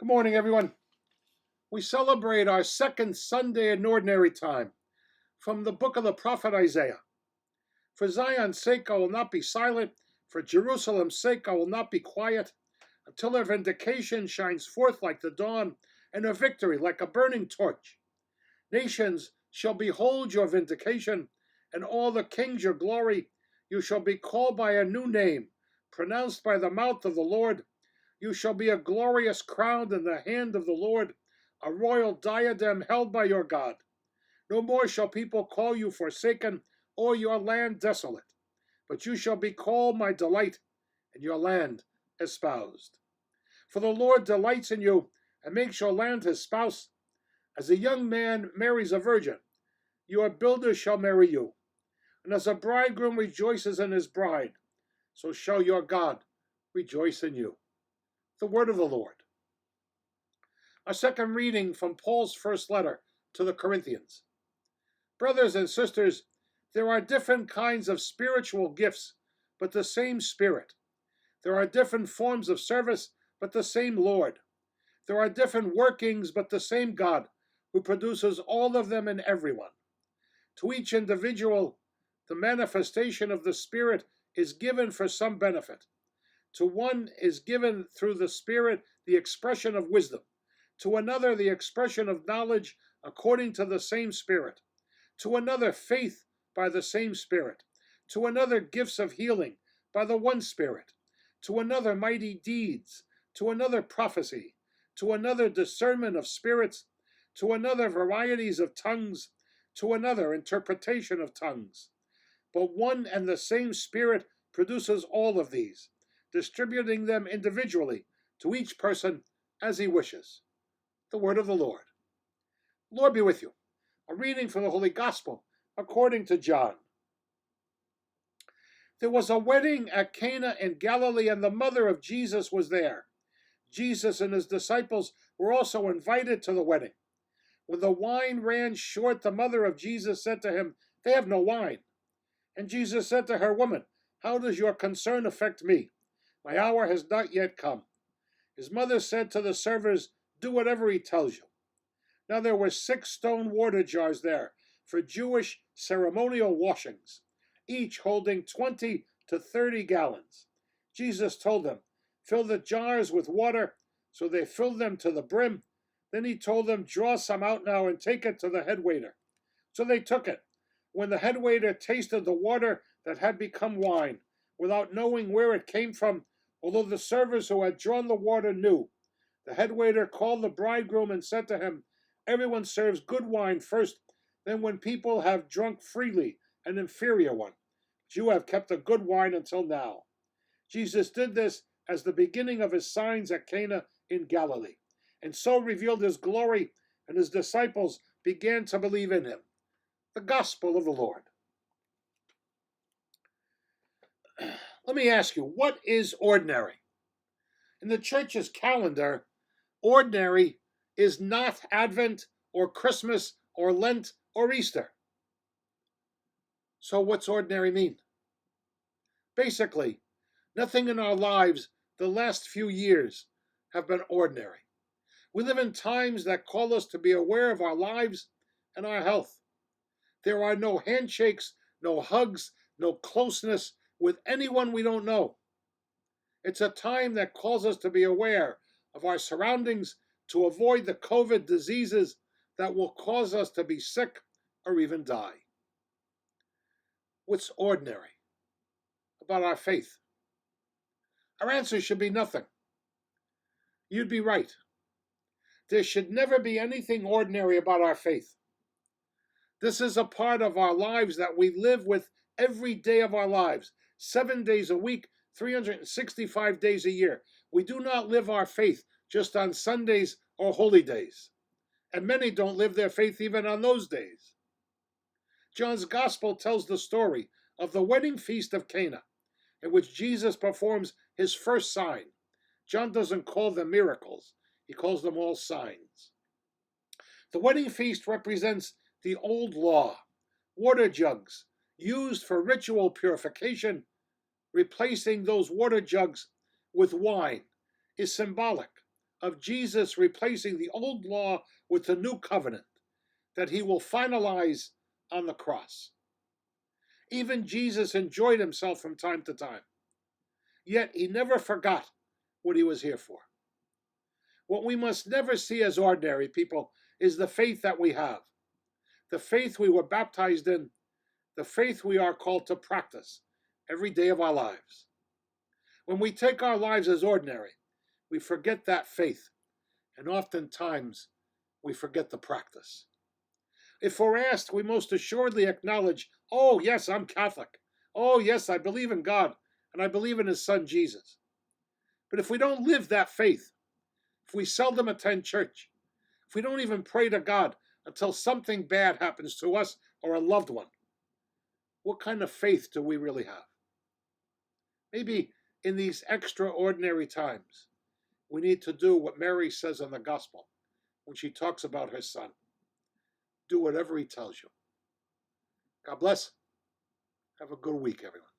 Good morning, everyone. We celebrate our second Sunday in Ordinary Time from the book of the prophet Isaiah. For Zion's sake I will not be silent, for Jerusalem's sake I will not be quiet, until her vindication shines forth like the dawn, and her victory like a burning torch. Nations shall behold your vindication, and all the kings your glory. You shall be called by a new name, pronounced by the mouth of the Lord. You shall be a glorious crown in the hand of the Lord, a royal diadem held by your God. No more shall people call you forsaken, or your land desolate, but you shall be called my delight, and your land espoused. For the Lord delights in you, and makes your land his spouse. As a young man marries a virgin, your builder shall marry you. And as a bridegroom rejoices in his bride, so shall your God rejoice in you. The word of the Lord. Our second reading from Paul's first letter to the Corinthians. Brothers and sisters, there are different kinds of spiritual gifts, but the same Spirit. There are different forms of service, but the same Lord. There are different workings, but the same God, who produces all of them in everyone. To each individual, the manifestation of the Spirit is given for some benefit. To one is given through the Spirit the expression of wisdom, to another the expression of knowledge according to the same Spirit, to another faith by the same Spirit, to another gifts of healing by the one Spirit, to another mighty deeds, to another prophecy, to another discernment of spirits, to another varieties of tongues, to another interpretation of tongues. But one and the same Spirit produces all of these, distributing them individually to each person as he wishes. The word of the Lord. Lord be with you. A reading from the Holy Gospel according to John. There was a wedding at Cana in Galilee, and the mother of Jesus was there. Jesus and his disciples were also invited to the wedding. When the wine ran short, the mother of Jesus said to him, "They have no wine." And Jesus said to her, "Woman, how does your concern affect me? My hour has not yet come." His mother said to the servers, "Do whatever he tells you." Now there were 6 stone water jars there for Jewish ceremonial washings, each holding 20 to 30 gallons. Jesus told them, "Fill the jars with water." So they filled them to the brim. Then he told them, "Draw some out now and take it to the head waiter." So they took it. When the head waiter tasted the water that had become wine, without knowing where it came from, although the servers who had drawn the water knew, the head waiter called the bridegroom and said to him, "Everyone serves good wine first, then when people have drunk freely, an inferior one. But you have kept the good wine until now." Jesus did this as the beginning of his signs at Cana in Galilee, and so revealed his glory, and his disciples began to believe in him. The Gospel of the Lord. Let me ask you, what is ordinary? In the church's calendar, ordinary is not Advent or Christmas or Lent or Easter. So what's ordinary mean? Basically, nothing in our lives the last few years have been ordinary. We live in times that call us to be aware of our lives and our health. There are no handshakes, no hugs, no closeness with anyone we don't know. It's a time that calls us to be aware of our surroundings, to avoid the COVID diseases that will cause us to be sick or even die. What's ordinary about our faith? Our answer should be nothing. You'd be right. There should never be anything ordinary about our faith. This is a part of our lives that we live with every day of our lives, 7 days a week, 365 days a year. We do not live our faith just on Sundays or holy days, and many don't live their faith even on those days. John's Gospel tells the story of the wedding feast of Cana, in which Jesus performs his first sign. John doesn't call them miracles, he calls them all signs. The wedding feast represents the old law. Water jugs used for ritual purification, replacing those water jugs with wine, is symbolic of Jesus replacing the old law with the new covenant that he will finalize on the cross. Even Jesus enjoyed himself from time to time, yet he never forgot what he was here for. What we must never see as ordinary, people, is the faith that we have, the faith we were baptized in, the faith we are called to practice every day of our lives. When we take our lives as ordinary, we forget that faith, and oftentimes we forget the practice. If we're asked, we most assuredly acknowledge, oh, yes, I'm Catholic. Oh, yes, I believe in God, and I believe in his son, Jesus. But if we don't live that faith, if we seldom attend church, if we don't even pray to God until something bad happens to us or a loved one, what kind of faith do we really have? Maybe in these extraordinary times, we need to do what Mary says in the gospel when she talks about her son. Do whatever he tells you. God bless. Have a good week, everyone.